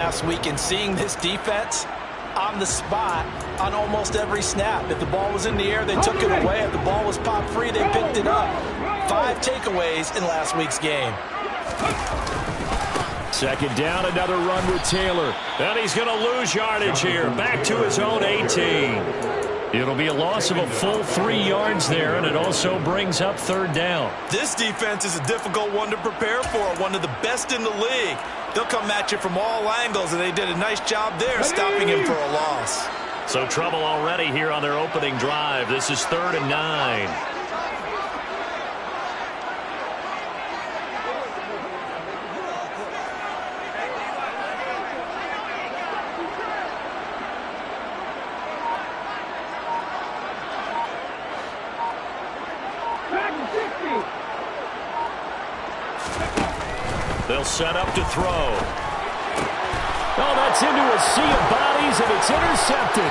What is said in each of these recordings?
Last week, and seeing this defense on the spot on almost every snap. If the ball was in the air, they took it away. If the ball was popped free, they picked it up. 5 takeaways in last week's game. Second down, another run with Taylor. And he's going to lose yardage here. Back to his own 18. It'll be a loss of a full 3 yards there, and it also brings up third down. This defense is a difficult one to prepare for, one of the best in the league. They'll come at you from all angles, and they did a nice job there stopping him for a loss. So trouble already here on their opening drive. This is 3rd and 9. They'll set up to throw. Oh, that's into a sea of bodies, and it's intercepted.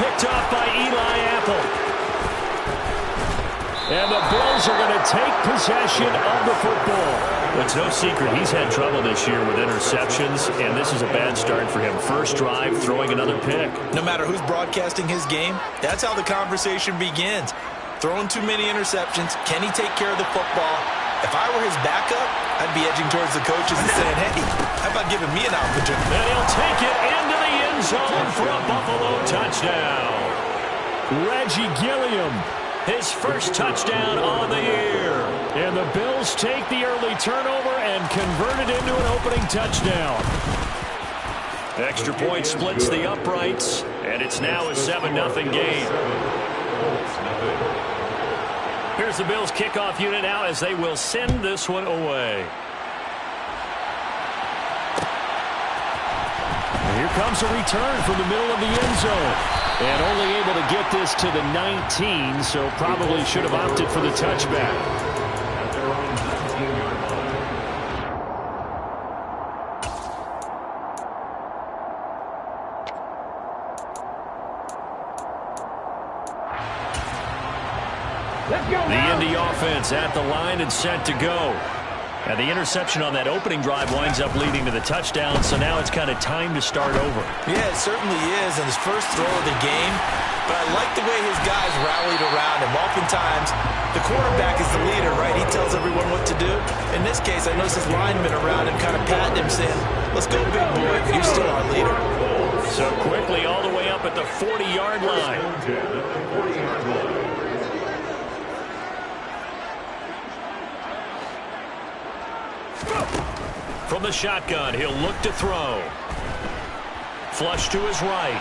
Picked off by Eli Apple. And the Bills are going to take possession of the football. It's no secret he's had trouble this year with interceptions, and this is a bad start for him. First drive, throwing another pick. No matter who's broadcasting his game, that's how the conversation begins. Throwing too many interceptions. Can he take care of the football? If I were his backup, I'd be edging towards the coaches and saying, hey, how about giving me an opportunity? And he'll take it into the end zone for a Buffalo touchdown. Reggie Gilliam, his first touchdown on the year. And the Bills take the early turnover and convert it into an opening touchdown. Extra point splits the uprights, and it's now a 7-0 game. Here's the Bills kickoff unit now as they will send this one away. And here comes a return from the middle of the end zone. And only able to get this to the 19, so probably should have opted for the touchback. The Indy offense at the line and set to go. And the interception on that opening drive winds up leading to the touchdown, so now it's kind of time to start over. Yeah, it certainly is, and his first throw of the game. But I like the way his guys rallied around him. Oftentimes, the quarterback is the leader, right? He tells everyone what to do. In this case, I noticed his linemen around him kind of patting him, saying, let's go, big boy, you're still our leader. So quickly all the way up at the 40-yard line. From the shotgun, he'll look to throw. Flush to his right.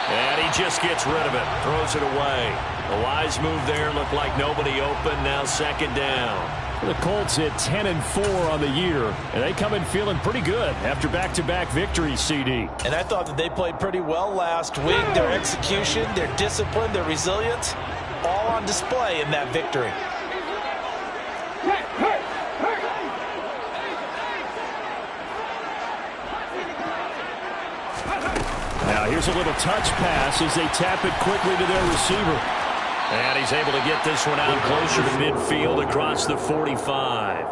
And he just gets rid of it. Throws it away. A wise move there. Looked like nobody open. Now second down. The Colts hit 10-4 on the year. And they come in feeling pretty good after back-to-back victories, CD. And I thought that they played pretty well last week. Their execution, their discipline, their resilience, all on display in that victory. Now here's a little touch pass as they tap it quickly to their receiver. And he's able to get this one out closer to midfield across the 45.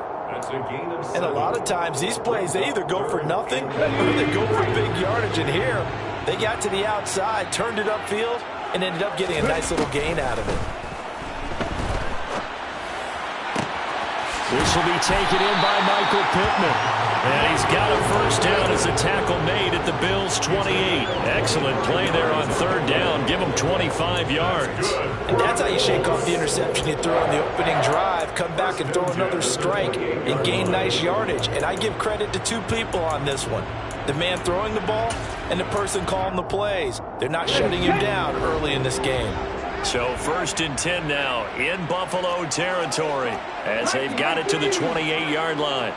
And a lot of times these plays, they either go for nothing or they go for big yardage. And here, they got to the outside, turned it upfield, and ended up getting a nice little gain out of it. This will be taken in by Michael Pittman. And he's got a first down as a tackle made at the Bills' 28. Excellent play there on third down. Give him 25 yards. And that's how you shake off the interception you threw on the opening drive. Come back and throw another strike and gain nice yardage. And I give credit to 2 people on this one. The man throwing the ball and the person calling the plays. They're not shutting you down early in this game. So 1st and 10 now in Buffalo territory as they've got it to the 28-yard line.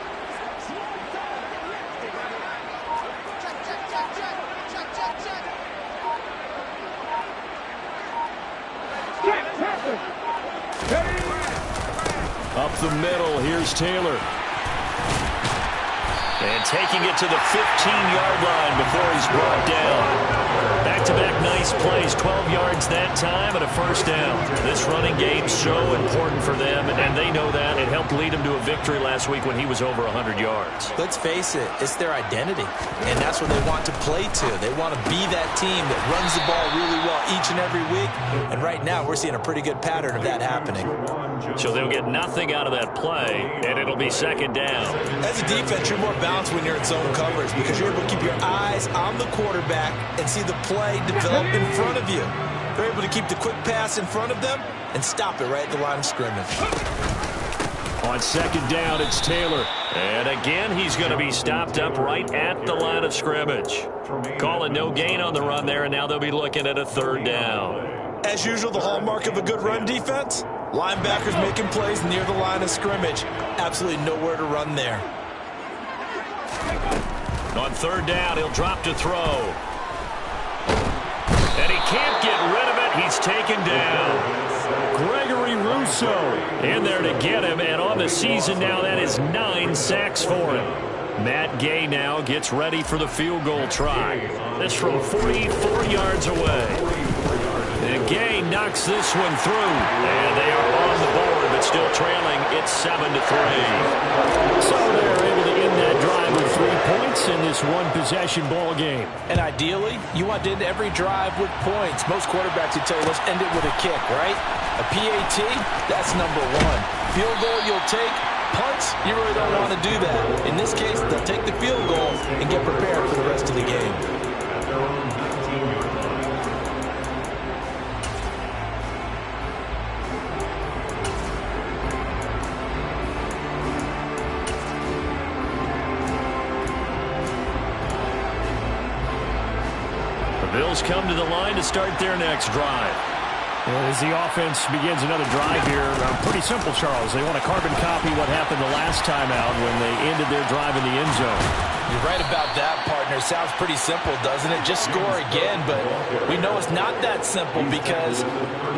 Up the middle, here's Taylor. And taking it to the 15-yard line before he's brought down. Back-to-back nice plays, 12 yards that time and a first down. This running game so important for them, and they know that. It helped lead them to a victory last week when he was over 100 yards. Let's face it, it's their identity, and that's what they want to play to. They want to be that team that runs the ball really well each and every week, and right now we're seeing a pretty good pattern of that happening. So they'll get nothing out of that play, and it'll be second down. As a defense, you're more balanced when you're in zone coverage because you're able to keep your eyes on the quarterback and see the play develop in front of you. They're able to keep the quick pass in front of them and stop it right at the line of scrimmage. On second down, it's Taylor. And again, he's going to be stopped up right at the line of scrimmage. Calling no gain on the run there, and now they'll be looking at a third down. As usual, the hallmark of a good run defense, linebackers making plays near the line of scrimmage. Absolutely nowhere to run there. On third down, he'll drop to throw. And he can't get rid of it. He's taken down. Gregory Rousseau in there to get him. And on the season now, that is 9 sacks for him. Matt Gay now gets ready for the field goal try. This from 44 yards away. And Gay knocks this one through. And they are on the board, but still trailing. It's 7-3. So they're able to end that drive with 3 points in this one-possession ball game. And ideally, you want to end every drive with points. Most quarterbacks would tell you, let's end it with a kick, right? A PAT, that's number one. Field goal you'll take. Punts, you really don't want to do that. In this case, they'll take the field goal and get prepared for the rest of the game. Bills come to the line to start their next drive. As the offense begins another drive here, pretty simple, Charles. They want to carbon copy what happened the last time out when they ended their drive in the end zone. You're right about that, partner. Sounds pretty simple, doesn't it? Just score again, but we know it's not that simple because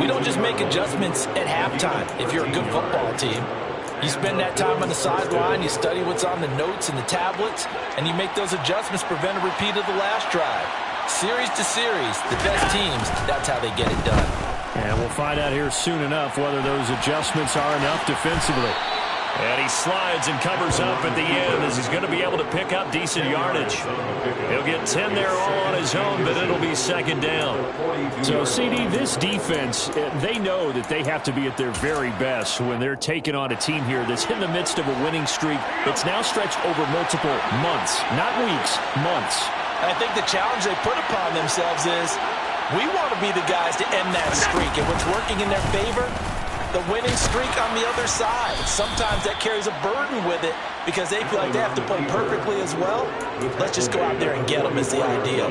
we don't just make adjustments at halftime if you're a good football team. You spend that time on the sideline, you study what's on the notes and the tablets, and you make those adjustments to prevent a repeat of the last drive. Series to series, the best teams, that's how they get it done. And we'll find out here soon enough whether those adjustments are enough defensively. And he slides and covers up at the end as he's going to be able to pick up decent yardage. He'll get 10 there all on his own, but it'll be second down. So, CD, this defense, they know that they have to be at their very best when they're taking on a team here that's in the midst of a winning streak that's now stretched over multiple months, not weeks, months. I think the challenge they put upon themselves is we want to be the guys to end that streak. And what's working in their favor, the winning streak on the other side. Sometimes that carries a burden with it because they feel like they have to play perfectly as well. Let's just go out there and get them is the idea.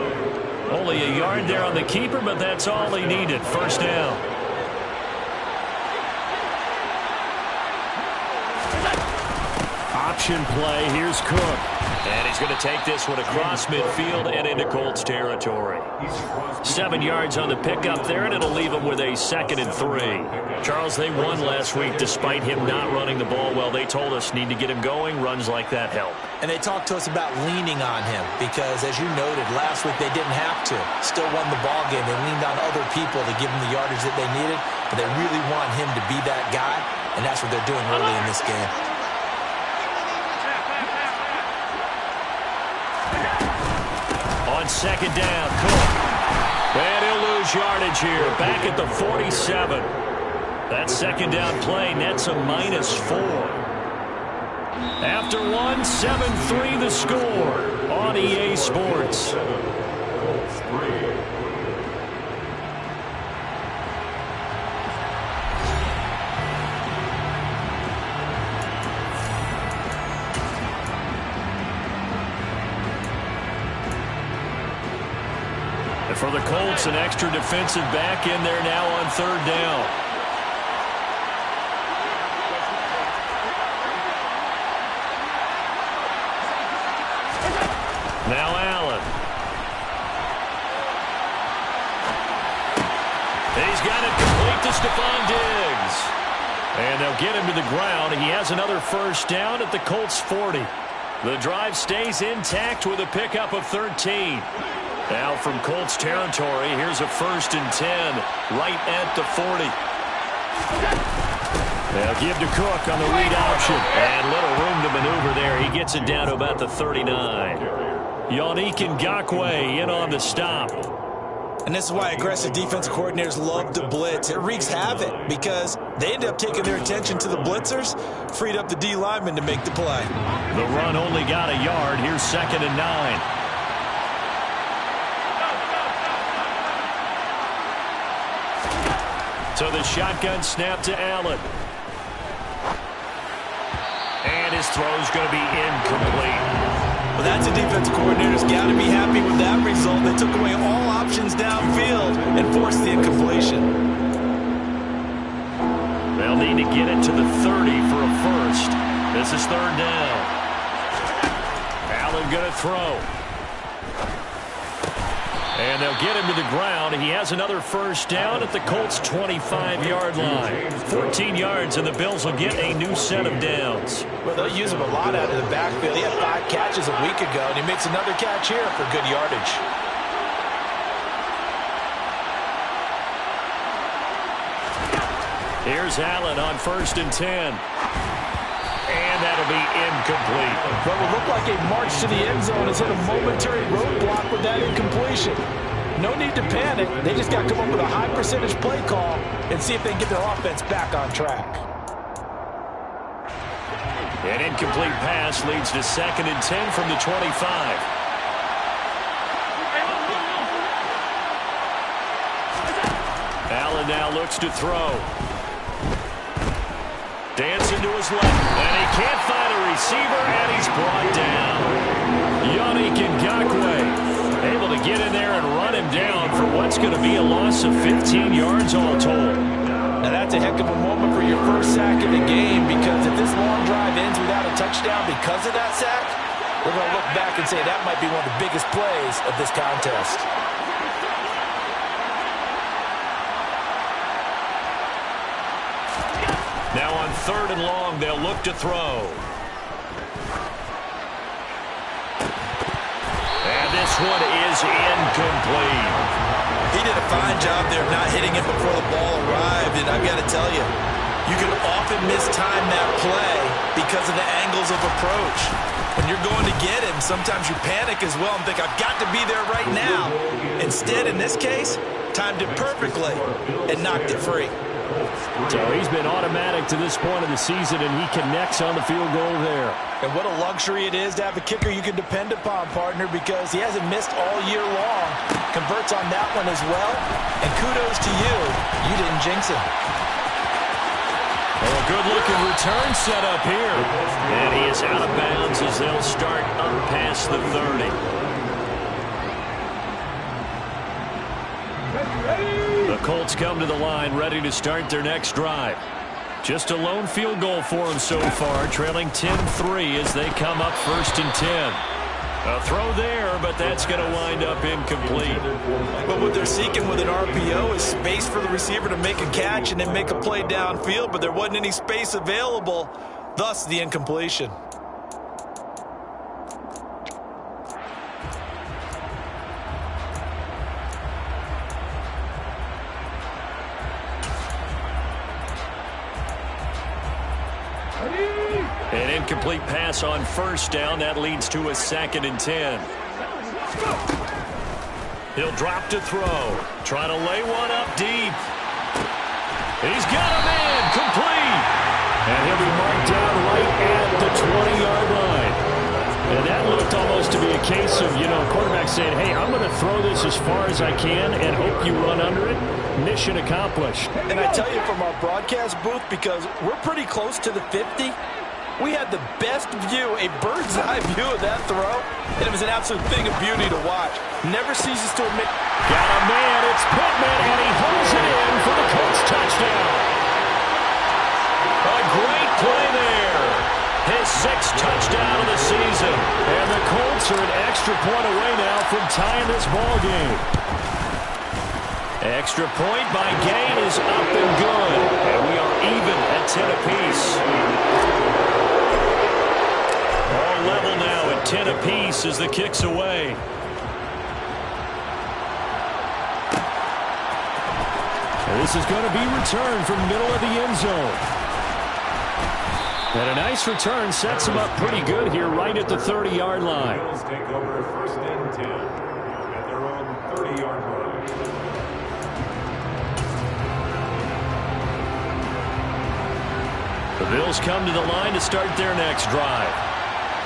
Only a yard there on the keeper, but that's all he needed. First down. Option play. Here's Cook. And he's going to take this one across midfield and into Colts territory. 7 yards on the pickup there, and it'll leave him with a 2nd and 3. Charles, they won last week despite him not running the ball well. They told us need to get him going. Runs like that help. And they talked to us about leaning on him because, as you noted, last week they didn't have to. Still won the ball game. They leaned on other people to give them the yardage that they needed, but they really want him to be that guy, and that's what they're doing early in this game. On second down, Cook. And he'll lose yardage here. Back at the 47. That second down play nets a -4. After one, 7-3 the score on EA Sports. For the Colts, an extra defensive back in there now on third down. Now Allen. He's got it complete to Stephon Diggs. And they'll get him to the ground. He has another first down at the Colts 40. The drive stays intact with a pickup of 13. Now from Colts territory, here's a 1st and 10 right at the 40. They'll give to Cook on the read option. And little room to maneuver there. He gets it down to about the 39. Yannick Ngakoue in on the stop. And this is why aggressive defensive coordinators love to blitz. It wreaks havoc because they end up taking their attention to the blitzers, freed up the D lineman to make the play. The run only got a yard. Here's 2nd and 9. So the shotgun snap to Allen. And his throw's going to be incomplete. Well, that's a defensive coordinator's got to be happy with that result. They took away all options downfield and forced the incompletion. They'll need to get it to the 30 for a first. This is 3rd down. Allen going to throw. And they'll get him to the ground. He has another 1st down at the Colts' 25-yard line. 14 yards, and the Bills will get a new set of downs. Well, they'll use him a lot out of the backfield. He had 5 catches a week ago, and he makes another catch here for good yardage. Here's Allen on 1st and 10. And that'll be incomplete. What will look like a march to the end zone has hit a momentary roadblock with that incompletion. No need to panic. They just got to come up with a high percentage play call and see if they can get their offense back on track. An incomplete pass leads to 2nd and 10 from the 25. Allen now looks to throw. Dancing to his left, and he can't find a receiver, and he's brought down. Yannick Ngakoue able to get in there and run him down for what's going to be a loss of 15 yards all told. Now that's a heck of a moment for your first sack of the game, because if this long drive ends without a touchdown because of that sack, we're going to look back and say that might be one of the biggest plays of this contest. Now on 3rd and long, they'll look to throw. And this one is incomplete. He did a fine job there of not hitting it before the ball arrived, and I've got to tell you, you can often mistime that play because of the angles of approach. When you're going to get him, sometimes you panic as well and think, I've got to be there right now. Instead, in this case, timed it perfectly and knocked it free. So he's been automatic to this point of the season, and he connects on the field goal there. And what a luxury it is to have a kicker you can depend upon, partner, because he hasn't missed all year long. Converts on that one as well. And kudos to you. You didn't jinx him. Well, a good-looking return set up here. And he is out of bounds as they'll start up past the 30. The Colts come to the line ready to start their next drive. Just a lone field goal for them so far, trailing 10-3 as they come up 1st and 10. A throw there, but that's going to wind up incomplete. But what they're seeking with an RPO is space for the receiver to make a catch and then make a play downfield, but there wasn't any space available, thus the incompletion. An incomplete pass on 1st down. That leads to a 2nd and 10. He'll drop to throw. Trying to lay one up deep. He's got a man. Complete. And he'll be marked down right at the 20-yard line. And that looked almost to be a case of, quarterback saying, hey, I'm going to throw this as far as I can and hope you run under it. Mission accomplished. And I tell you from our broadcast booth, because we're pretty close to the 50, we had the best view, a bird's eye view of that throw, and it was an absolute thing of beauty to watch. Never ceases to admit. Got a man, it's Pittman, and he holds it in for the Colts touchdown. A great play there. His 6th touchdown of the season. And the Colts are an extra point away now from tying this ball game. Extra point by Gain is up and good. And we are even at 10 apiece. level now at 10 apiece as the kick's away. And this is going to be returned from the middle of the end zone. And a nice return sets him up pretty good here right at the 30-yard line. Bills take over first and 10 at their own 30-yard line. The Bills come to the line to start their next drive.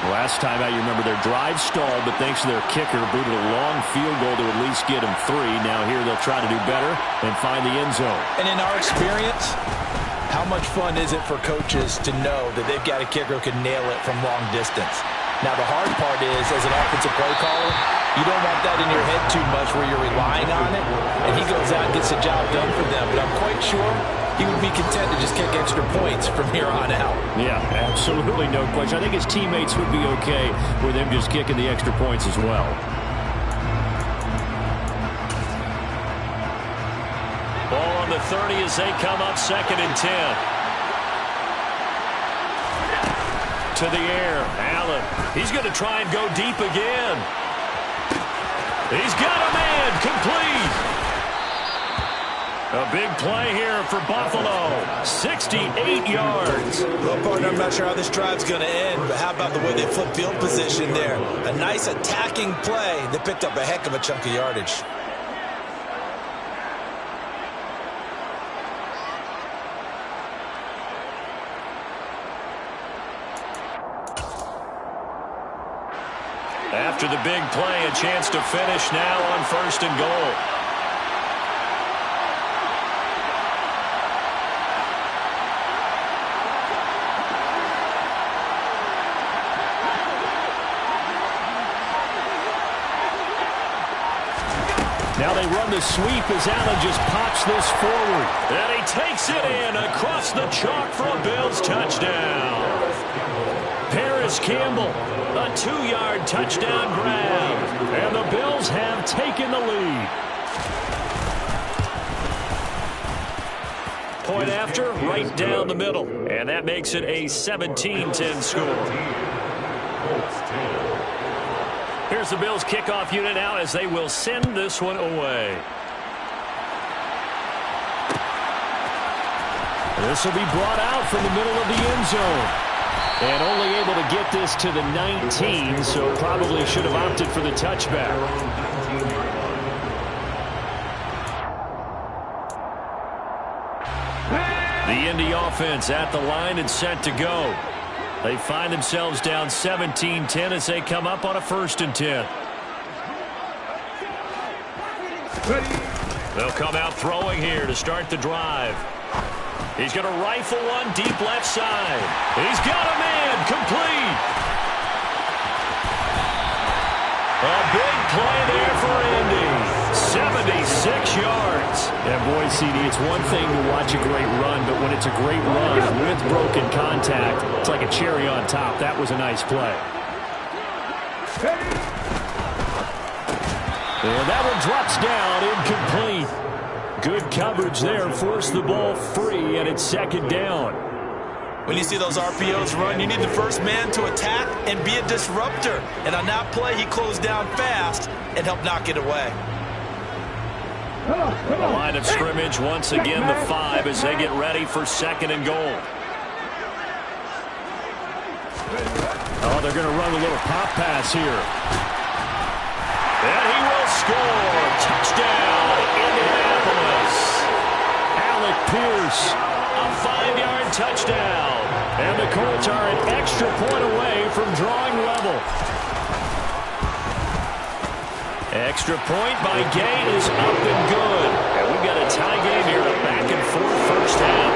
Last time out, you remember their drive stalled, but thanks to their kicker, booted a long field goal to at least get them 3. Now here they'll try to do better and find the end zone. And in our experience, how much fun is it for coaches to know that they've got a kicker who can nail it from long distance? Now, the hard part is, as an offensive play caller, you don't want that in your head too much where you're relying on it, and he goes out and gets the job done for them. But I'm quite sure he would be content to just kick extra points from here on out. Yeah, absolutely no question. I think his teammates would be okay with him just kicking the extra points as well. Ball on the 30 as they come up 2nd and 10. To the air, Allen. He's going to try and go deep again. He's got a man, complete. A big play here for Buffalo. 68 yards. Well, partner, I'm not sure how this drive's going to end, but how about the way they flip field position there? A nice attacking play that picked up a heck of a chunk of yardage. After the big play, a chance to finish now on 1st and goal. Now they run the sweep as Allen just pops this forward. And he takes it in across the chalk for a Bills touchdown. Paris Campbell, a 2-yard touchdown grab. And the Bills have taken the lead. Point after, right down the middle. And that makes it a 17-10 score. Here's the Bills kickoff unit now as they will send this one away. This will be brought out from the middle of the end zone. And only able to get this to the 19, so probably should have opted for the touchback. The Indy offense at the line and set to go. They find themselves down 17-10 as they come up on a 1st and 10. They'll come out throwing here to start the drive. He's going to rifle one deep left side. He's got a man, complete. A big play there for Indy. 76 yards. And boy, CD, it's one thing to watch a great run, but when it's a great run with broken contact, it's like a cherry on top. That was a nice play. And that one drops down, incomplete. Good coverage there, forced the ball free, and it's 2nd down. When you see those RPOs run, you need the first man to attack and be a disruptor. And on that play, he closed down fast and helped knock it away. The line of scrimmage, once again, the 5 as they get ready for 2nd and goal. Oh, they're going to run a little pop pass here. And he will score. Touchdown, Indianapolis. Alec Pierce, a 5-yard touchdown. And the Colts are an extra point away from drawing level. Extra point by Gay is up and good. And we've got a tie game here, a back-and-forth first half.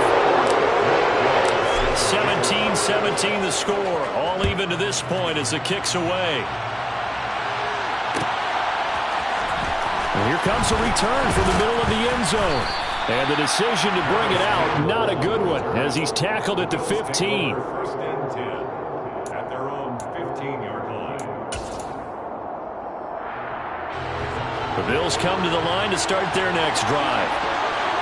17-17 the score. All even to this point as the kick's away. And here comes a return from the middle of the end zone. And the decision to bring it out, not a good one, as he's tackled at the 15. 1st and 10 at their own 15-yard line. The Bills come to the line to start their next drive.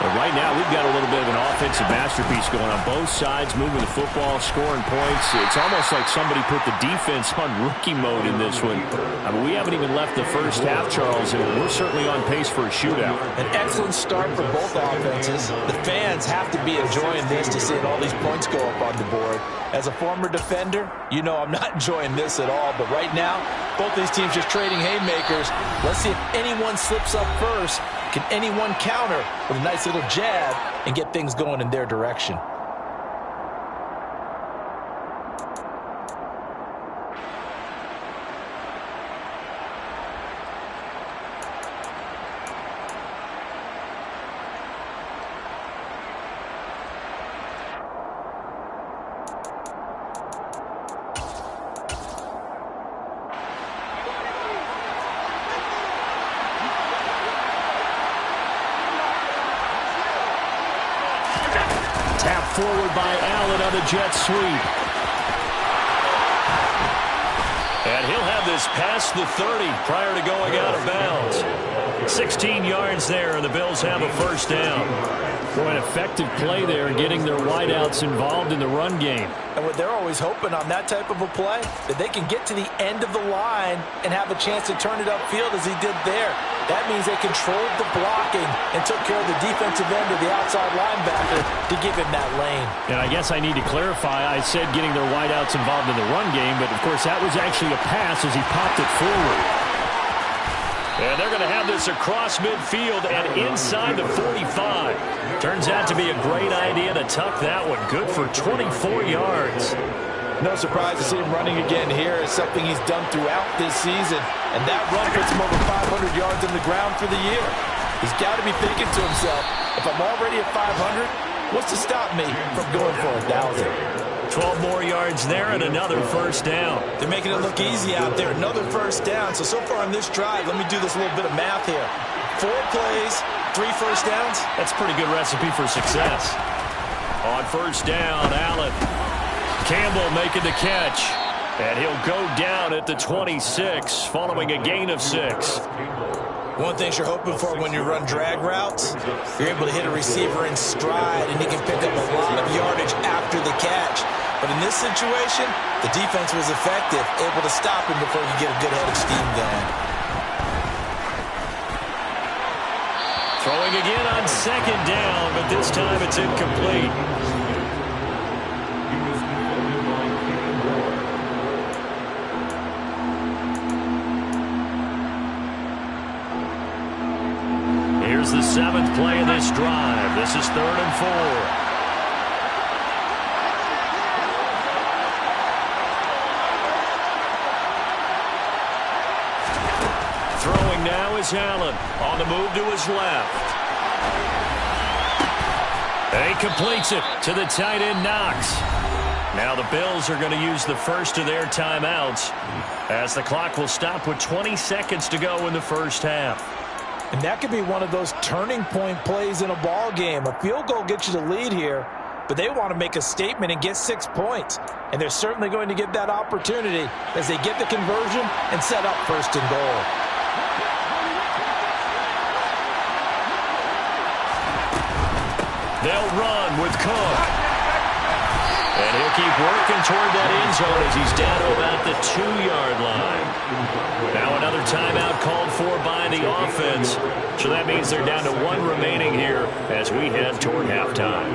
But right now, we've got a little bit of an offensive masterpiece going on both sides, moving the football, scoring points. It's almost like somebody put the defense on rookie mode in this one. I mean, we haven't even left the first half, Charles, and we're certainly on pace for a shootout. An excellent start for both offenses. The fans have to be enjoying this to see all these points go up on the board. As a former defender, you know I'm not enjoying this at all. But right now, both these teams just trading haymakers. Let's see if anyone slips up first. Can anyone counter with a nice little jab and get things going in their direction? Tap forward by Allen on the jet sweep. And he'll have this past the 30 prior to going out of bounds. 16 yards there, and the Bills have a first down. Boy, an effective play there, getting their wideouts involved in the run game. And what they're always hoping on that type of a play, that they can get to the end of the line and have a chance to turn it upfield as he did there. That means they controlled the blocking and took care of the defensive end of the outside linebacker to give him that lane. And I guess I need to clarify, I said getting their wideouts involved in the run game, but of course that was actually a pass as he popped it forward. And they're going to have this across midfield and inside the 45. Turns out to be a great idea to tuck that one. Good for 24 yards. No surprise to see him running again here. It's something he's done throughout this season. And that run puts him over 500 yards on the ground for the year. He's got to be thinking to himself, if I'm already at 500, what's to stop me from going for 1,000? 12 more yards there and another first down. They're making it look easy out there. Another first down. So far on this drive, let me do this little bit of math here. 4 plays, 3 first downs. That's a pretty good recipe for success. On first down, Allen. Campbell making the catch. And he'll go down at the 26 following a gain of 6. One thing you're hoping for when you run drag routes, you're able to hit a receiver in stride and he can pick up a lot of yardage after the catch. But in this situation, the defense was effective, able to stop him before he get a good head of steam going. Throwing again on second down, but this time it's incomplete. Here's the 7th play of this drive. This is 3rd and 4. Throwing now is Allen. On the move to his left. And he completes it to the tight end, Knox. Now the Bills are going to use the first of their timeouts as the clock will stop with 20 seconds to go in the first half. And that could be one of those turning point plays in a ball game. A field goal gets you the lead here, but they want to make a statement and get 6 points. And they're certainly going to get that opportunity as they get the conversion and set up 1st and goal. They'll run with Cook. And he'll keep working toward that end zone as he's down to about the 2-yard line. Now another timeout called for by the offense. So that means they're down to 1 remaining here as we head toward halftime.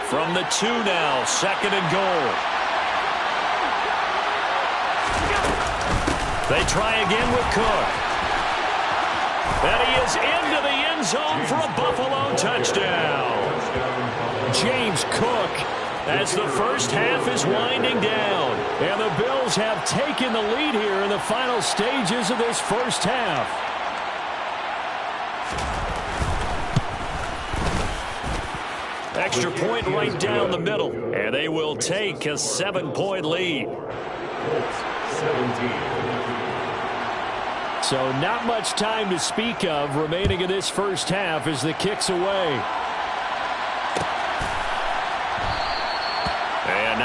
From the 2 now, 2nd and goal. They try again with Cook. And he is into the end zone for a Buffalo touchdown. James Cook as the first half is winding down. And the Bills have taken the lead here in the final stages of this first half. Extra point right down the middle. And they will take a 7-point lead. 17. So not much time to speak of remaining in this first half as the kick's away.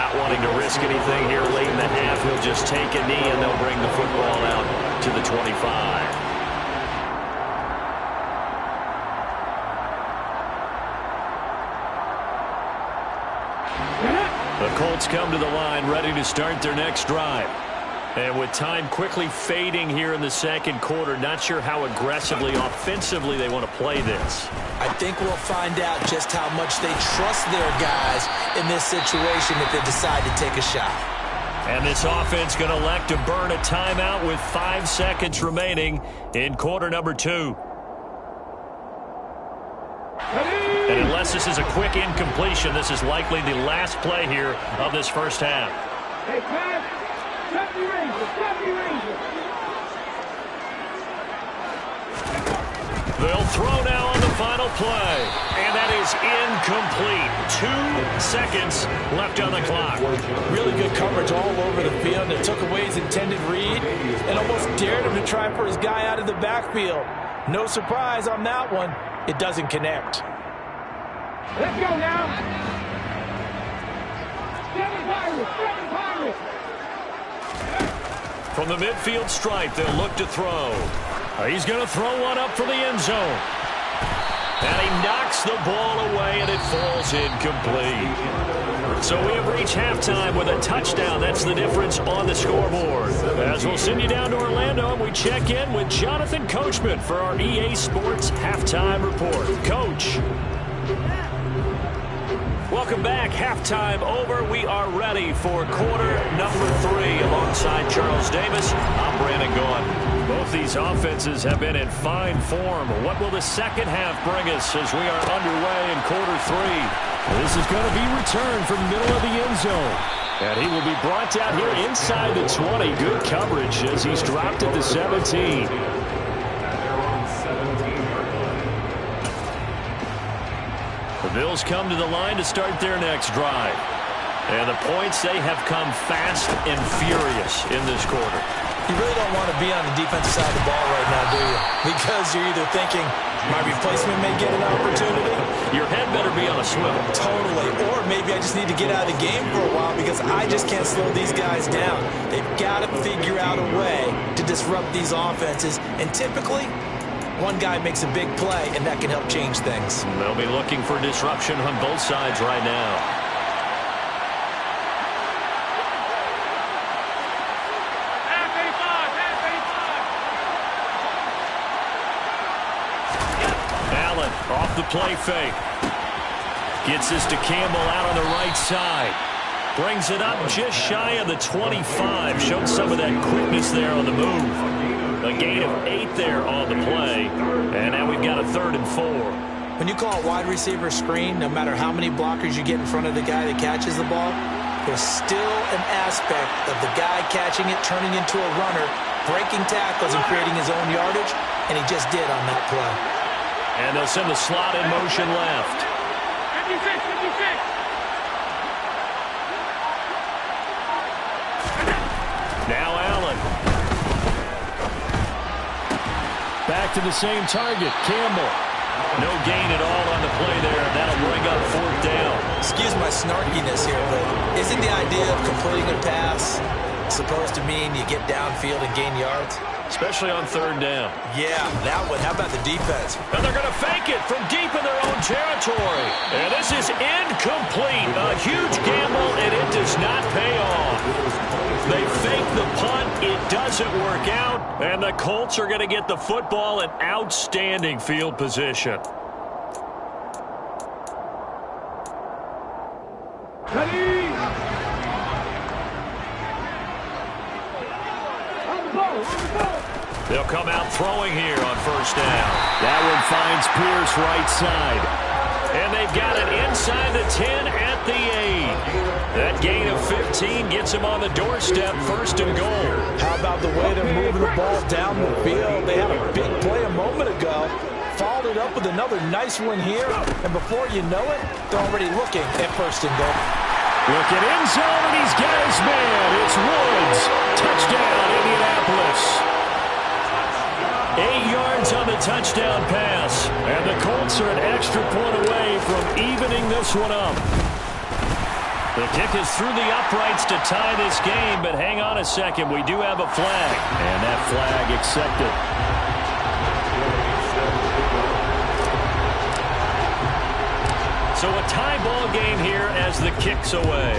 Not wanting to risk anything here late in the half, he'll just take a knee, and they'll bring the football out to the 25. The Colts come to the line ready to start their next drive. And with time quickly fading here in the second quarter, not sure how aggressively, offensively they want to play this. I think we'll find out just how much they trust their guys in this situation if they decide to take a shot. And this offense going to elect to burn a timeout with 5 seconds remaining in quarter number 2. And unless this is a quick incompletion, this is likely the last play here of this first half. Hey, Pat, stop your Ranger, stop your Ranger. They'll throw now on the final play. And that is incomplete. 2 seconds left on the clock. Really good coverage all over the field. It took away his intended read and almost dared him to try for his guy out of the backfield. No surprise on that one. It doesn't connect. Let's go now. 7 Pirates, 7 Pirates. From the midfield stripe, they'll look to throw. He's going to throw one up for the end zone. And he knocks the ball away, and it falls incomplete. So we have reached halftime with a touchdown. That's the difference on the scoreboard. As we'll send you down to Orlando, and we check in with Jonathan Coachman for our EA Sports Halftime Report. Coach. Welcome back. Halftime over. We are ready for quarter number 3 alongside Charles Davis. I'm Brandon Gaughan. Both these offenses have been in fine form. What will the second half bring us as we are underway in quarter 3? This is going to be returned from the middle of the end zone. And he will be brought down here inside the 20. Good coverage as he's dropped at the 17. The Bills come to the line to start their next drive. And the points, they have come fast and furious in this quarter. You really don't want to be on the defensive side of the ball right now, do you? Because you're either thinking, my replacement may get an opportunity. Your head better be on a swivel. Totally. Or maybe I just need to get out of the game for a while because I just can't slow these guys down. They've got to figure out a way to disrupt these offenses. And typically, one guy makes a big play, and that can help change things. They'll be looking for disruption on both sides right now. Off the play fake. Gets this to Campbell out on the right side. Brings it up just shy of the 25. Showed some of that quickness there on the move. A gain of 8 there on the play. And now we've got a 3rd and 4. When you call a wide receiver screen, no matter how many blockers you get in front of the guy that catches the ball, there's still an aspect of the guy catching it, turning into a runner, breaking tackles and creating his own yardage, and he just did on that play. And they'll send the slot in motion left. 56, 56. Now Allen. Back to the same target, Campbell. No gain at all on the play there. That'll bring up 4th down. Excuse my snarkiness here, but isn't the idea of completing a pass supposed to mean you get downfield and gain yards? Especially on 3rd down. Yeah, that one. How about the defense? And they're going to fake it from deep in their own territory. And this is incomplete. A huge gamble, and it does not pay off. They fake the punt. It doesn't work out. And the Colts are going to get the football in outstanding field position. Ready? They'll come out throwing here on 1st down. That one finds Pierce right side. And they've got it inside the 10 at the 8. That gain of 15 gets him on the doorstep, 1st and goal. How about the way they're moving the ball down the field? They had a big play a moment ago. Followed it up with another nice one here. And before you know it, they're already looking at 1st and goal. Looking end zone, and he's got his man. It's Woods. Touchdown, Indianapolis. 8 yards on the touchdown pass. And the Colts are an extra point away from evening this one up. The kick is through the uprights to tie this game, but hang on a second. We do have a flag, and that flag accepted. So a tie ball game here as the kick's away.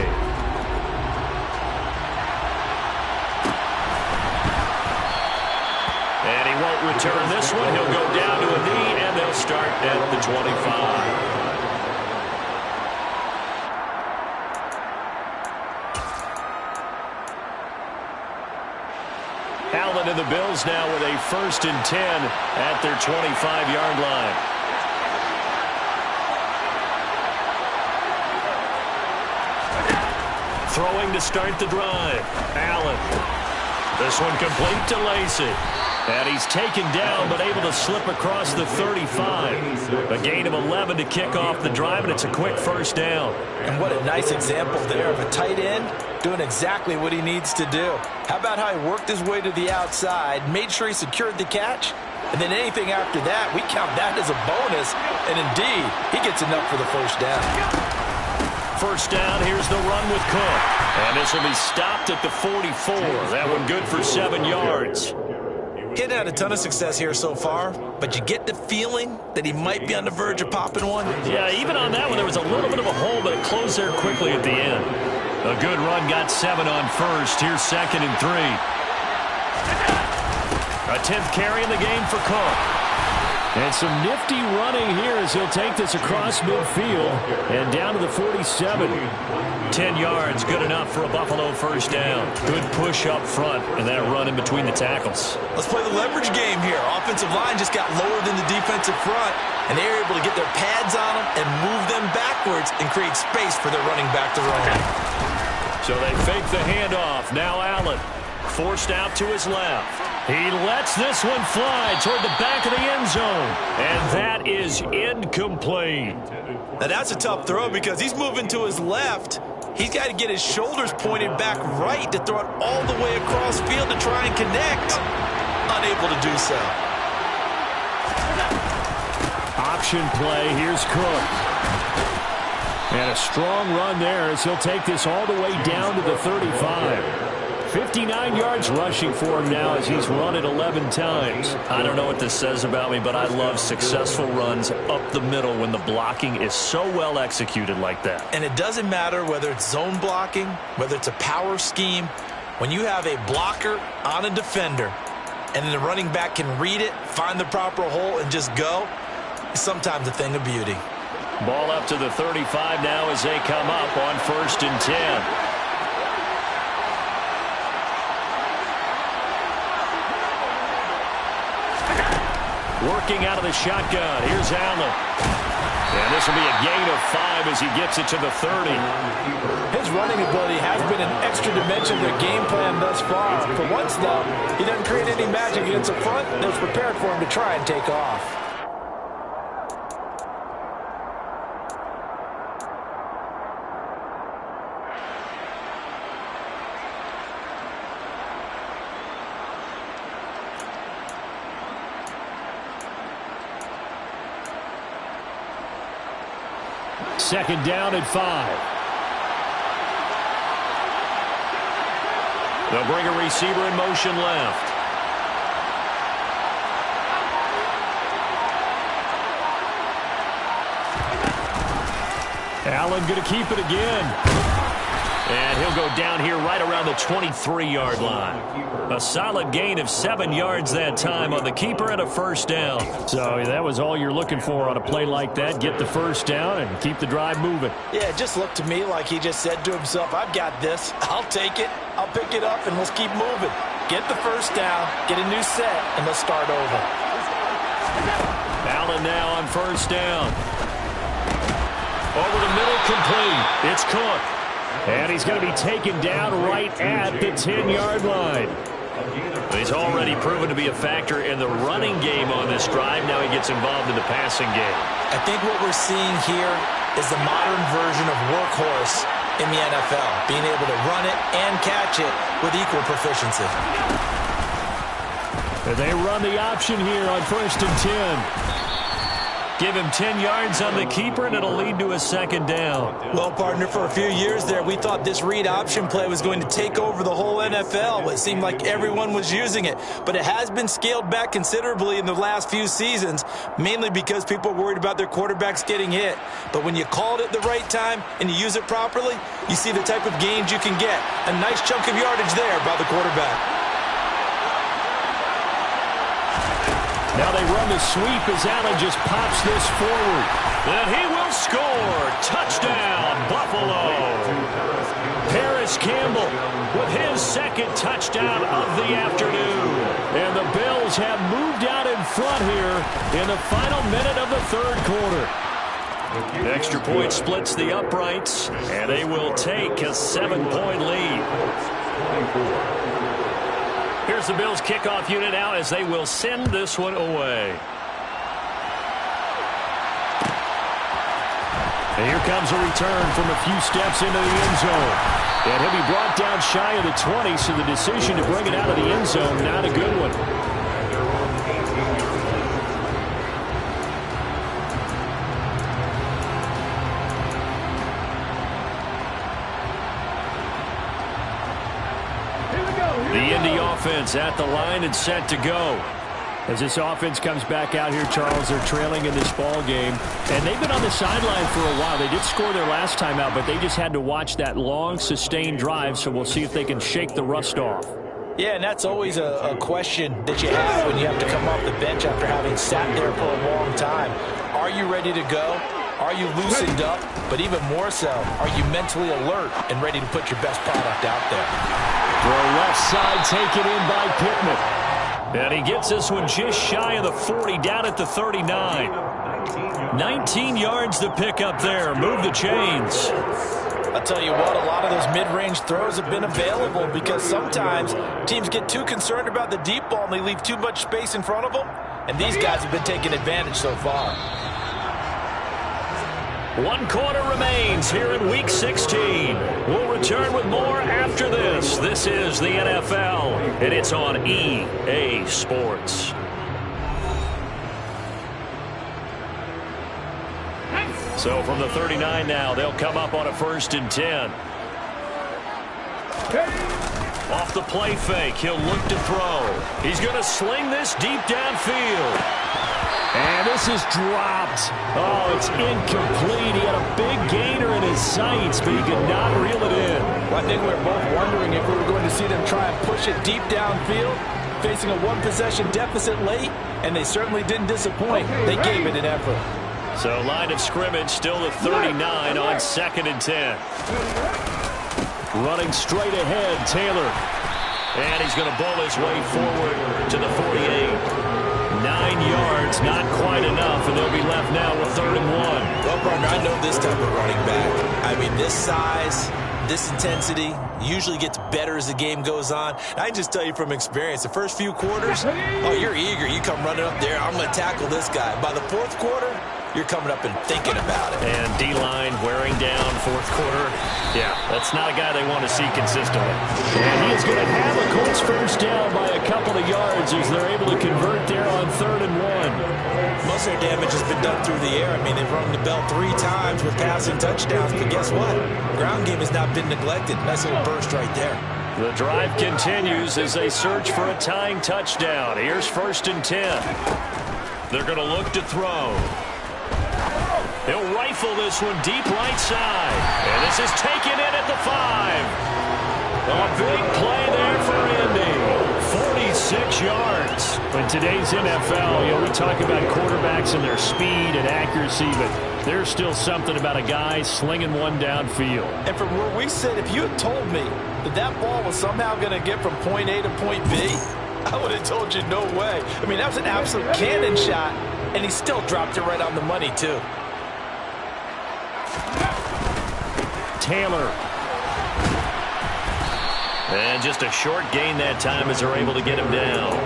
And he won't return this one. He'll go down to a knee, and they'll start at the 25. Allen and the Bills now with a 1st and 10 at their 25-yard line. Throwing to start the drive. Allen. This one complete to Lacy. And he's taken down but able to slip across the 35. A gain of 11 to kick off the drive, and it's a quick 1st down. And what a nice example there of a tight end doing exactly what he needs to do. How about how he worked his way to the outside, made sure he secured the catch, and then anything after that, we count that as a bonus. And indeed, he gets enough for the 1st down. 1st down, here's the run with Cook. And this will be stopped at the 44. That one good for 7 yards. He hadn't had a ton of success here so far, but you get the feeling that he might be on the verge of popping one. Yeah, even on that one, there was a little bit of a hole, but it closed there quickly at the end. A good run, got 7 on 1st. Here's 2nd and 3. A 10th carry in the game for Cook. And some nifty running here as he'll take this across midfield and down to the 47. 10 yards, good enough for a Buffalo 1st down. Good push up front and that run in between the tackles. Let's play the leverage game here. Offensive line just got lower than the defensive front, and they were able to get their pads on them and move them backwards and create space for their running back to run. So they fake the handoff. Now Allen forced out to his left. He lets this one fly toward the back of the end zone. And that is incomplete. Now that's a tough throw because he's moving to his left. He's got to get his shoulders pointed back right to throw it all the way across field to try and connect. Unable to do so. Option play. Here's Cook. And a strong run there as he'll take this all the way down to the 35. 59 yards rushing for him now as he's run it 11 times. I don't know what this says about me, but I love successful runs up the middle when the blocking is so well executed like that. And it doesn't matter whether it's zone blocking, whether it's a power scheme. When you have a blocker on a defender and the running back can read it, find the proper hole, and just go, it's sometimes a thing of beauty. Ball up to the 35 now as they come up on 1st and 10. Working out of the shotgun. Here's Allen. And this will be a gain of 5 as he gets it to the 30. His running ability has been an extra dimension to the game plan thus far. For once, though, he doesn't create any magic against the front that's prepared for him to try and take off. Second down at 5. They'll bring a receiver in motion left. Allen going to keep it again. And he'll go down here right around the 23-yard line. A solid gain of 7 yards that time on the keeper and a 1st down. So that was all you're looking for on a play like that. Get the 1st down and keep the drive moving. Yeah, it just looked to me like he just said to himself, I've got this. I'll take it. I'll pick it up, and let's keep moving. Get the 1st down, get a new set, and let's start over. Allen now on 1st down. Over the middle, complete. It's Cook. And he's going to be taken down right at the 10-yard line. He's already proven to be a factor in the running game on this drive. Now he gets involved in the passing game. I think what we're seeing here is the modern version of workhorse in the NFL, being able to run it and catch it with equal proficiency. And they run the option here on 1st and 10. Give him 10 yards on the keeper, and it'll lead to a second down. Well, partner, for a few years there, we thought this read option play was going to take over the whole NFL. It seemed like everyone was using it. But it has been scaled back considerably in the last few seasons, mainly because people are worried about their quarterbacks getting hit. But when you call it at the right time and you use it properly, you see the type of gains you can get. A nice chunk of yardage there by the quarterback. Now they run the sweep as Allen just pops this forward. And he will score. Touchdown, Buffalo. Paris Campbell with his second touchdown of the afternoon. And the Bills have moved out in front here in the final minute of the third quarter. Extra point splits the uprights, and they will take a 7-point lead. Here's the Bills kickoff unit out as they will send this one away. And here comes a return from a few steps into the end zone. And he'll be brought down shy of the 20, so the decision to bring it out of the end zone, not a good one. The Indy offense at the line and set to go. As this offense comes back out here, Charles, they're trailing in this ball game. And they've been on the sideline for a while. They did score their last time out, but they just had to watch that long, sustained drive, so we'll see if they can shake the rust off. Yeah, and that's always a question that you have when you have to come off the bench after having sat there for a long time. Are you ready to go? Are you loosened up? But even more so, are you mentally alert and ready to put your best product out there? Throw left side, taken in by Pittman. And he gets this one just shy of the 40, down at the 39. 19 yards to pick up there. Move the chains. I'll tell you what, a lot of those mid-range throws have been available because sometimes teams get too concerned about the deep ball and they leave too much space in front of them. And these guys have been taking advantage so far. 1 quarter remains here in Week 16. We'll return with more after this. This is the NFL, and it's on EA Sports. So from the 39 now, they'll come up on a 1st and 10. Off the play fake, he'll look to throw. He's going to sling this deep downfield. And this is dropped. Oh, it's incomplete. He had a big gainer in his sights, but he could not reel it in. Well, I think we were both wondering if we were going to see them try and push it deep downfield, facing a one-possession deficit late, and they certainly didn't disappoint. They gave it an effort. So line of scrimmage still the 39 on 2nd and 10. Running straight ahead, Taylor. And he's going to bowl his way forward to the 48. 9 yards, not quite enough, and they'll be left now with 3rd and 1. Well, partner, I know this type of running back. I mean, this size, this intensity usually gets better as the game goes on. And I can just tell you from experience, the first few quarters, oh, you're eager. You come running up there, I'm going to tackle this guy. By the 4th quarter, you're coming up and thinking about it. And D-line wearing down 4th quarter. Yeah, that's not a guy they want to see consistently. And he is going to have a Colts first down by a couple of yards as they're able to convert there on 3rd and 1. Most of their damage has been done through the air. I mean, they've rung the bell 3 times with passing touchdowns, but guess what? Ground game has not been neglected. Nice little burst right there. The drive continues as they search for a tying touchdown. Here's 1st and 10. They're going to look to throw. He'll rifle this one deep right side. And this is taken in at the 5. A big play there for Indy. 46 yards. In today's NFL, we talk about quarterbacks and their speed and accuracy, but there's still something about a guy slinging one downfield. And from where we sit, if you had told me that that ball was somehow going to get from point A to point B, I would have told you no way. I mean, that was an absolute cannon shot, and he still dropped it right on the money, too. Taylor. And just a short gain that time as they're able to get him down.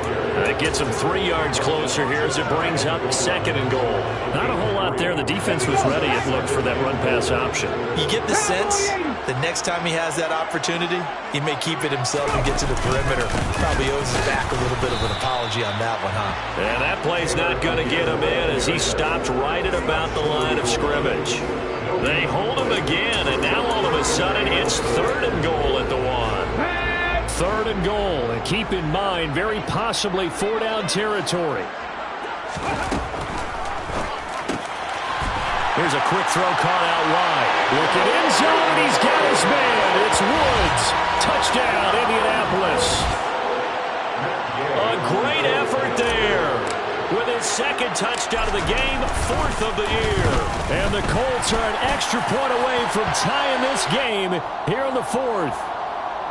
That gets him 3 yards closer here as it brings up 2nd and goal. Not a whole lot there. The defense was ready, it looked, for that run-pass option. You get the sense the next time he has that opportunity, he may keep it himself and get to the perimeter. Probably owes his back a little bit of an apology on that one, huh? And that play's not going to get him in as he stopped right at about the line of scrimmage. They hold him again, and now all of a sudden it's 3rd and goal at the 1. 3rd and goal, and keep in mind, very possibly 4-down territory. Here's a quick throw caught out wide. Looking end zone, and he's got his man. It's Woods. Touchdown, Indianapolis. A great effort there. With his 2nd touchdown of the game, 4th of the year. And the Colts are an extra point away from tying this game here in the 4th.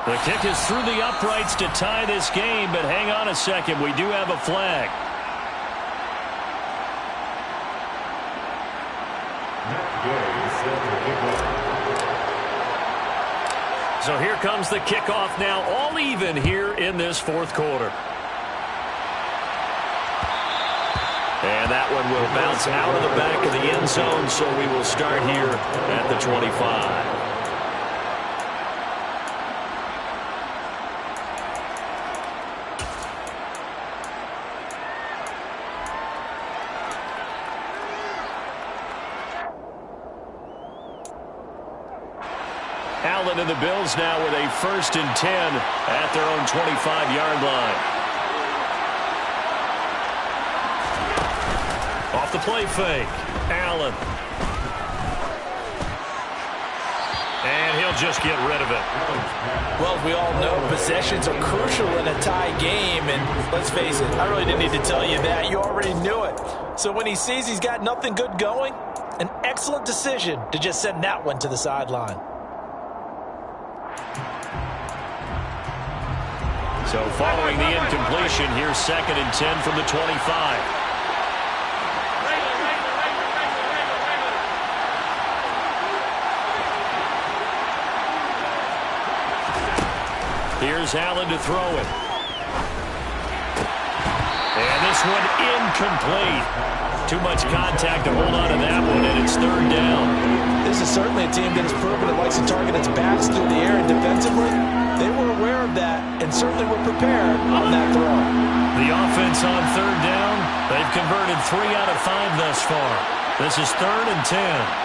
The kick is through the uprights to tie this game, but hang on a second. We do have a flag. So here comes the kickoff now, all even here in this 4th quarter. And that one will bounce out of the back of the end zone, so we will start here at the 25. Allen and the Bills now with a 1st and 10 at their own 25-yard line. Off the play fake, Allen. And he'll just get rid of it. Well, we all know possessions are crucial in a tie game, and let's face it, I really didn't need to tell you that. You already knew it. So when he sees he's got nothing good going, an excellent decision to just send that one to the sideline. So following the incompletion, here's 2nd and 10 from the 25. Here's Allen to throw it. And this one incomplete. Too much contact to hold on to that one, and it's 3rd down. This is certainly a team that has proven it likes to target its backs through the air, and defensively, they were aware of that and certainly were prepared on that throw. The offense on 3rd down, they've converted 3 out of 5 thus far. This is 3rd and 10.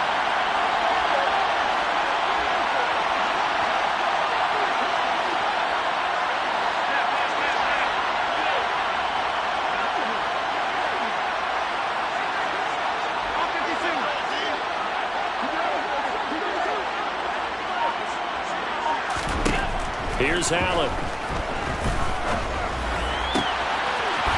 Here's Allen.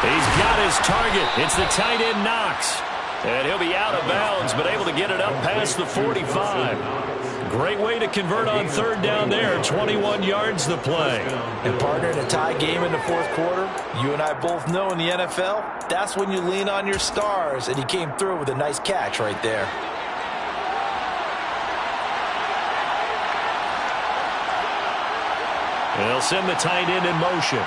He's got his target. It's the tight end Knox. And he'll be out of bounds, but able to get it up past the 45. Great way to convert on 3rd down there. 21 yards the play. And partner, in a tie game in the 4th quarter, you and I both know in the NFL, that's when you lean on your stars. And he came through with a nice catch right there. They'll send the tight end in motion.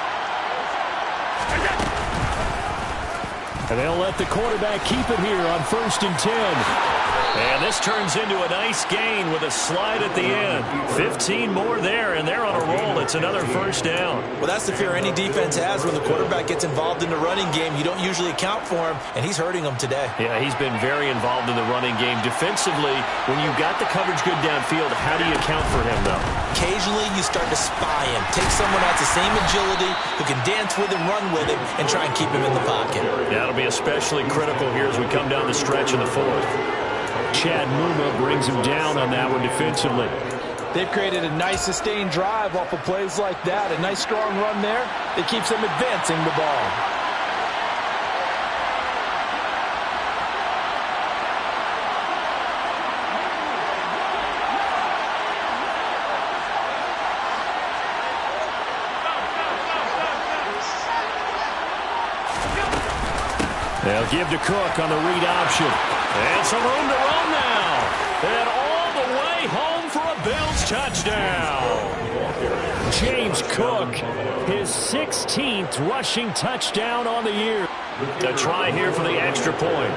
And they'll let the quarterback keep it here on 1st and 10. And this turns into a nice gain with a slide at the end. 15 more there, and they're on a roll. It's another 1st down. Well, that's the fear any defense has when the quarterback gets involved in the running game. You don't usually account for him, and he's hurting them today. Yeah, he's been very involved in the running game. Defensively, when you've got the coverage good downfield, how do you account for him, though? Occasionally, you start to spy him. Take someone who has the same agility, who can dance with him, run with him, and try and keep him in the pocket. That'll be especially critical here as we come down the stretch in the 4th. Chad Muma brings him down on that one defensively. They've created a nice sustained drive off of plays like that. A nice strong run there that keeps them advancing the ball. They'll give to Cook on the read option. And some room to run now. And all the way home for a Bills touchdown. James Cook, his 16th rushing touchdown on the year. A try here for the extra point.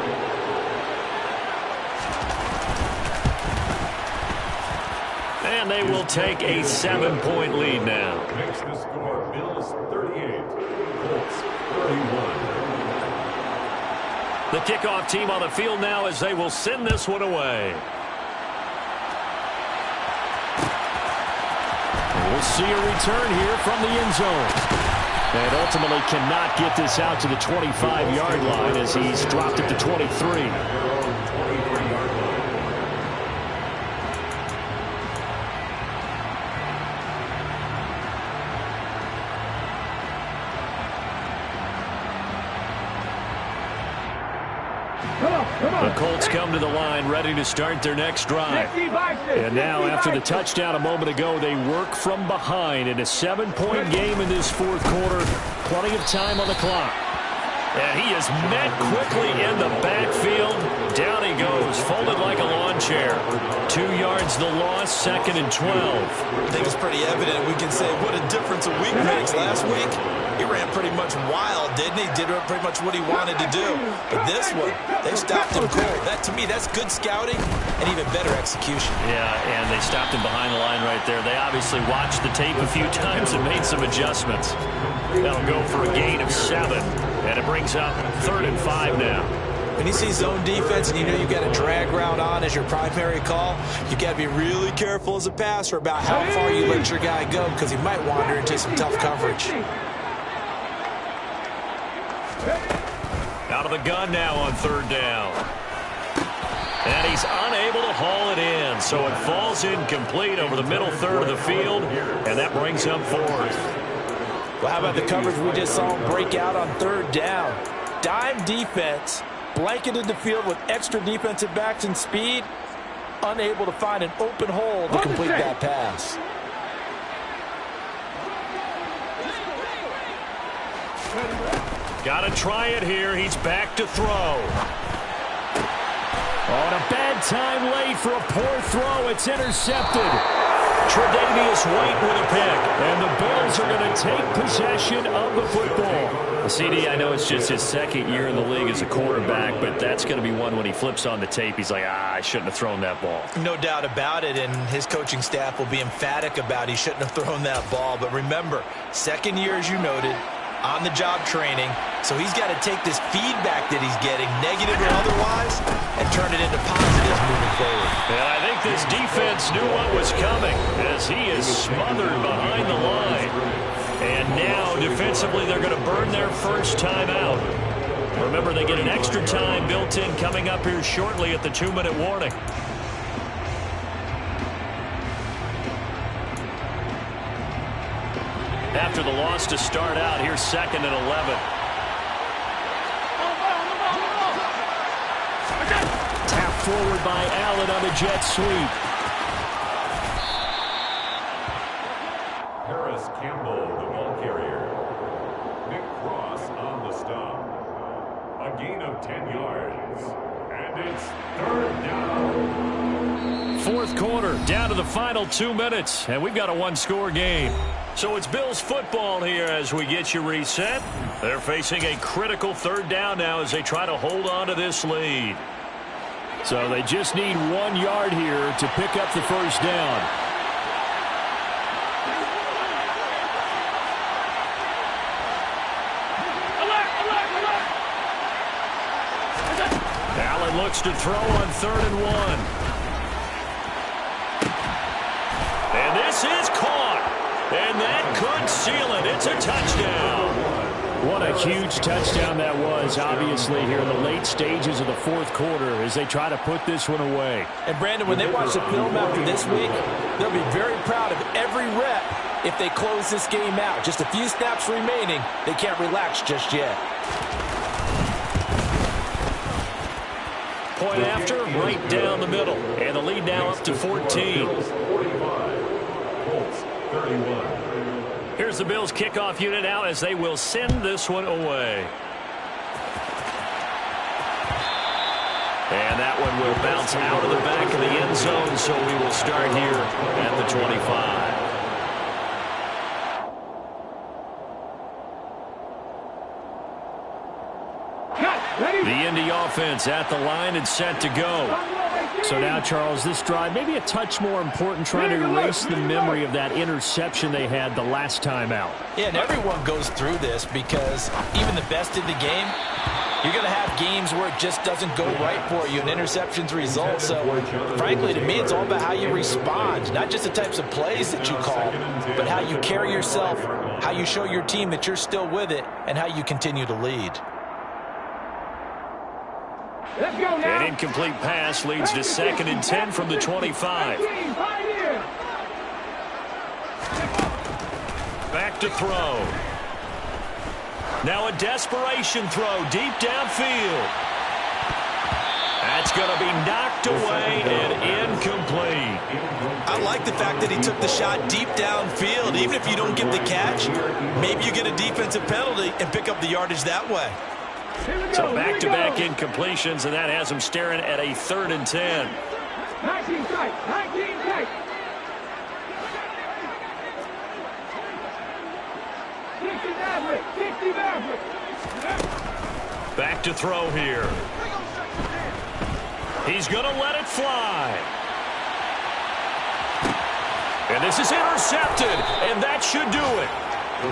And they will take a 7-point lead now. Makes the score Bills 38, Colts 31. The kickoff team on the field now as they will send this one away. We'll see a return here from the end zone. And ultimately cannot get this out to the 25-yard line as he's dropped it to 23. The Colts come to the line ready to start their next drive. And now after the touchdown a moment ago, they work from behind in a 7-point game in this fourth quarter. Plenty of time on the clock. And he is met quickly in the backfield. Down he goes, folded like a lawn chair. 2 yards the loss, 2nd and 12. I think it's pretty evident. We can say what a difference a week makes. Last week, he ran pretty much wild, didn't he? Did pretty much what he wanted to do. But this one, they stopped him cold. That, to me, that's good scouting and even better execution. Yeah, and they stopped him behind the line right there. They obviously watched the tape a few times and made some adjustments. That'll go for a gain of 7. And it brings up 3rd and 5 now. When you see zone defense and you know you've got a drag route on as your primary call, you got to be really careful as a passer about how far you let your guy go because he might wander into some tough coverage. Out of the gun now on 3rd down. And he's unable to haul it in, so it falls incomplete over the middle third of the field, and that brings up 4th. Well, how about the coverage we just saw him break out on 3rd down? Dime defense, blanketed the field with extra defensive backs and speed, unable to find an open hole to complete that pass. Got to try it here. He's back to throw. On a bad time late for a poor throw. It's intercepted. Tre'Davious White with a pick. And the Bills are going to take possession of the football. CD, I know it's just his 2nd year in the league as a quarterback, but that's going to be one when he flips on the tape. He's like, I shouldn't have thrown that ball. No doubt about it, and his coaching staff will be emphatic about he shouldn't have thrown that ball. But remember, 2nd year, as you noted, on-the-job training, so he's got to take this feedback that he's getting, negative or otherwise, and turn it into positives moving forward. And I think this defense knew what was coming as he is smothered behind the line. And now, defensively, they're going to burn their first time out. Remember, they get an extra time built in coming up here shortly at the 2-minute warning. After the loss to start out, here's 2nd and 11. Tapped forward by Allen on the jet sweep. Harris Campbell, the ball carrier. Nick Cross on the stop. A gain of 10 yards. And it's 3rd down. 4th quarter, down to the final 2 minutes, and we've got a 1-score game. So it's Bills football here as we get you reset. They're facing a critical 3rd down now as they try to hold on to this lead. So they just need 1 yard here to pick up the first down. Allen looks to throw on 3rd and 1. And this is caught. And that could seal it. It's a touchdown. What a huge touchdown that was, obviously, here in the late stages of the 4th quarter as they try to put this one away. And, Brandon, when they watch the film after this week, they'll be very proud of every rep if they close this game out. Just a few snaps remaining. They can't relax just yet. Point after, right down the middle. And the lead now up to 14. 31. Here's the Bills kickoff unit now as they will send this one away. And that one will bounce out of the back of the end zone, so we will start here at the 25. The Indy offense at the line and set to go. So now, Charles, this drive maybe a touch more important, trying to erase the memory of that interception they had the last time out. Yeah, and everyone goes through this because even the best in the game, you're going to have games where it just doesn't go right for you, and interceptions result. So, frankly, to me, it's all about how you respond, not just the types of plays that you call, but how you carry yourself, how you show your team that you're still with it, and how you continue to lead. Let's go now. An incomplete pass leads to 2nd and 10 from the 25. Back to throw. Now a desperation throw deep downfield. That's going to be knocked away and incomplete. I like the fact that he took the shot deep downfield. Even if you don't get the catch, maybe you get a defensive penalty and pick up the yardage that way. So back-to-back incompletions, and that has him staring at a 3rd and 10. 19 strikes. 19 strikes. 60 Maverick. 60 Maverick. Back to throw here. He's going to let it fly. And this is intercepted, and that should do it.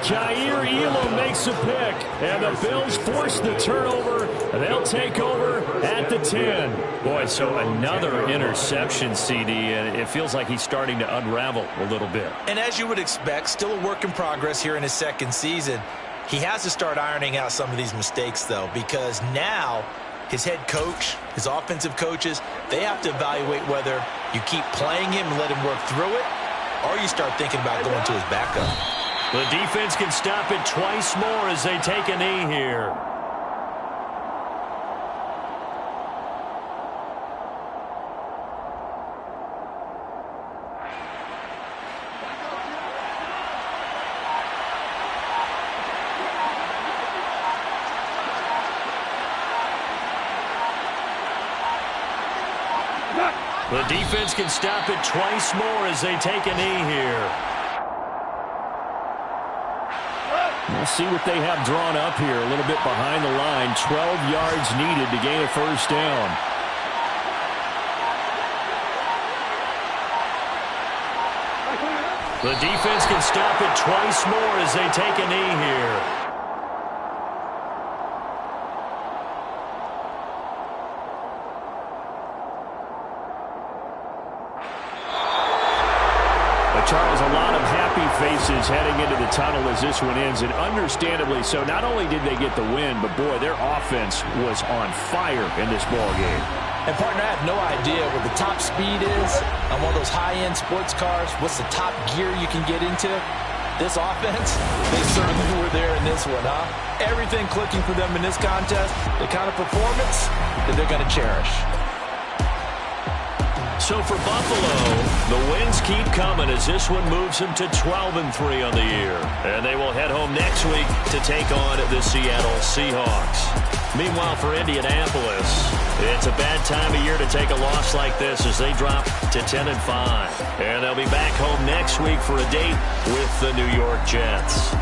Jair Elam makes a pick, and the Bills force the turnover. They'll take over at the 10. Boy, so another interception, CD, and it feels like he's starting to unravel a little bit. And as you would expect, still a work in progress here in his 2nd season. He has to start ironing out some of these mistakes, though, because now his head coach, his offensive coaches, they have to evaluate whether you keep playing him and let him work through it, or you start thinking about going to his backup. The defense can stop it twice more as they take a knee here. The defense can stop it twice more as they take a knee here. We'll see what they have drawn up here. A little bit behind the line. 12 yards needed to gain a 1st down. The defense can stop it twice more as they take a knee here. Charles, a lot of happy faces heading into the tunnel as this one ends, and understandably so. Not only did they get the win, but, boy, their offense was on fire in this ball game. And, partner, I have no idea what the top speed is on one of those high-end sports cars. What's the top gear you can get into? This offense, they certainly were there in this one, huh? Everything clicking for them in this contest, the kind of performance that they're going to cherish. So for Buffalo, the wins keep coming as this one moves them to 12-3 on the year. And they will head home next week to take on the Seattle Seahawks. Meanwhile, for Indianapolis, it's a bad time of year to take a loss like this as they drop to 10-5. And they'll be back home next week for a date with the New York Jets.